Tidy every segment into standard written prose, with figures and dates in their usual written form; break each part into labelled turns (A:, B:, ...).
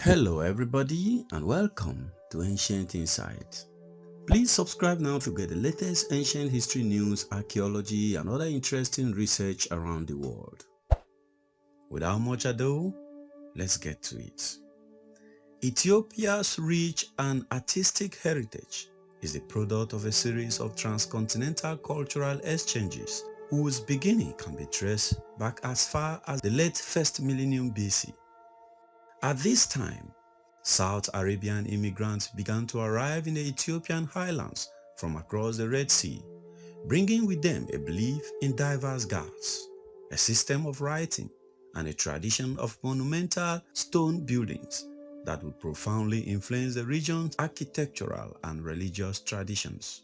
A: Hello everybody and welcome to Ancient Insight. Please subscribe now to get the latest ancient history news, archaeology and other interesting research around the world. Without much ado, let's get to it. Ethiopia's rich and artistic heritage is the product of a series of transcontinental cultural exchanges whose beginning can be traced back as far as the late 1st millennium BC. At this time, South Arabian immigrants began to arrive in the Ethiopian highlands from across the Red Sea, bringing with them a belief in diverse gods, a system of writing, and a tradition of monumental stone buildings that would profoundly influence the region's architectural and religious traditions.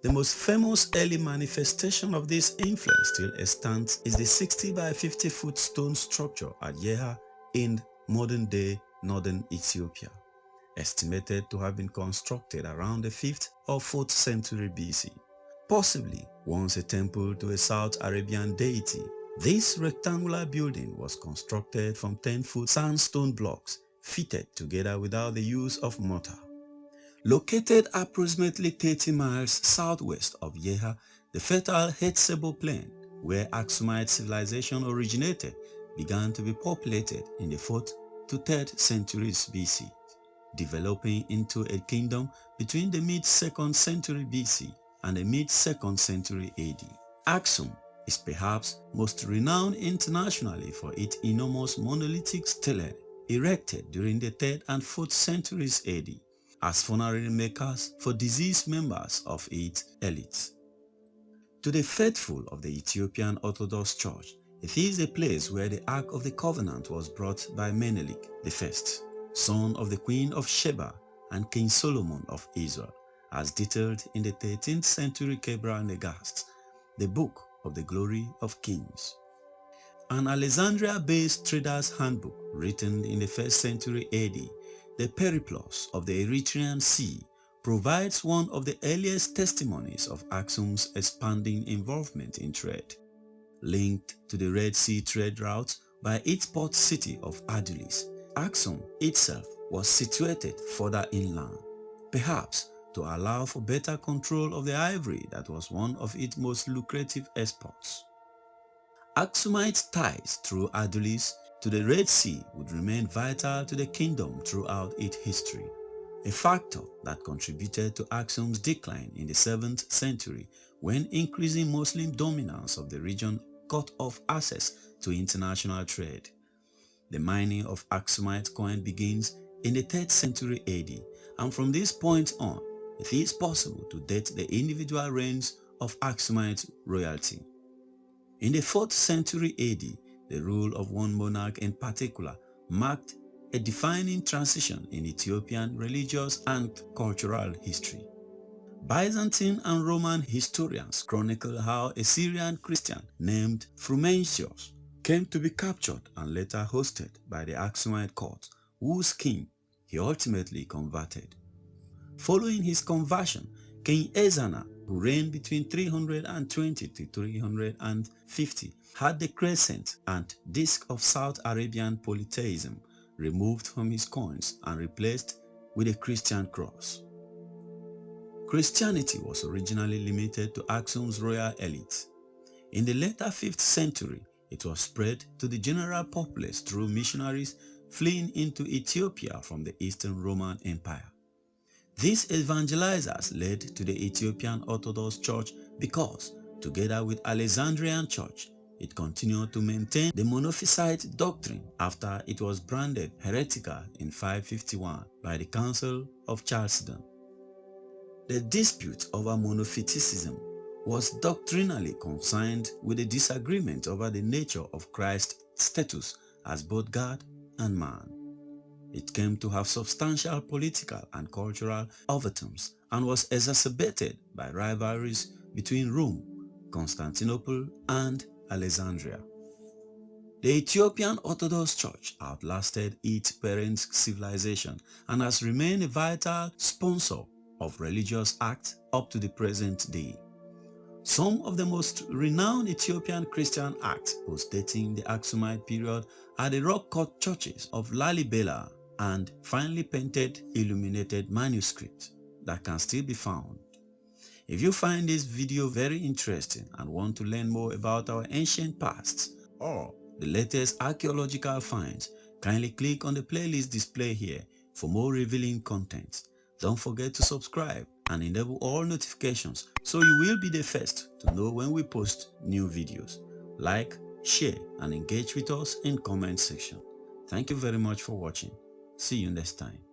A: The most famous early manifestation of this influence still extant is the 60 by 50 foot stone structure at Yeha in modern-day northern Ethiopia, estimated to have been constructed around the 5th or 4th century BC, possibly once a temple to a South Arabian deity. This rectangular building was constructed from 10-foot sandstone blocks fitted together without the use of mortar. Located approximately 30 miles southwest of Yeha, the fertile Hetsebo Plain, where Aksumite civilization originated, began to be populated in the 4th to 3rd centuries BC, developing into a kingdom between the mid-2nd century BC and the mid-2nd century AD. Aksum is perhaps most renowned internationally for its enormous monolithic stele erected during the 3rd and 4th centuries AD as funerary makers for deceased members of its elites. To the faithful of the Ethiopian Orthodox Church, it is a place where the Ark of the Covenant was brought by Menelik I, son of the Queen of Sheba and King Solomon of Israel, as detailed in the 13th century Kebra Negast, the Book of the Glory of Kings. An Alexandria-based trader's handbook written in the 1st century AD, the Periplus of the Eritrean Sea, provides one of the earliest testimonies of Aksum's expanding involvement in trade. Linked to the Red Sea trade routes by its port city of Adulis, Aksum itself was situated further inland, perhaps to allow for better control of the ivory that was one of its most lucrative exports. Axumite ties through Adulis to the Red Sea would remain vital to the kingdom throughout its history, a factor that contributed to Aksum's decline in the 7th century when increasing Muslim dominance of the region cut off access to international trade. The mining of Axumite coin begins in the 3rd century AD, and from this point on, it is possible to date the individual reigns of Axumite royalty. In the 4th century AD, the rule of one monarch in particular marked a defining transition in Ethiopian religious and cultural history. Byzantine and Roman historians chronicle how a Syrian Christian named Frumentius came to be captured and later hosted by the Axumite court, whose king he ultimately converted. Following his conversion, King Ezana, who reigned between 320 to 350, had the crescent and disk of South Arabian polytheism removed from his coins and replaced with a Christian cross. Christianity was originally limited to Aksum's royal elite. In the later 5th century, it was spread to the general populace through missionaries fleeing into Ethiopia from the Eastern Roman Empire. These evangelizers led to the Ethiopian Orthodox Church because, together with Alexandrian Church, it continued to maintain the monophysite doctrine after it was branded heretical in 551 by the Council of Chalcedon. The dispute over monophysitism was doctrinally concerned with a disagreement over the nature of Christ's status as both God and man. It came to have substantial political and cultural overtones and was exacerbated by rivalries between Rome, Constantinople, and Alexandria. The Ethiopian Orthodox Church outlasted its parent civilization and has remained a vital sponsor of religious acts up to the present day. Some of the most renowned Ethiopian Christian acts post-dating the Axumite period are the rock-cut churches of Lalibela and finely painted illuminated manuscript that can still be found. If you find this video very interesting and want to learn more about our ancient past or the latest archaeological finds, kindly click on the playlist display here for more revealing content. Don't forget to subscribe and enable all notifications so you will be the first to know when we post new videos. Like, share and engage with us in comment section. Thank you very much for watching. See you next time.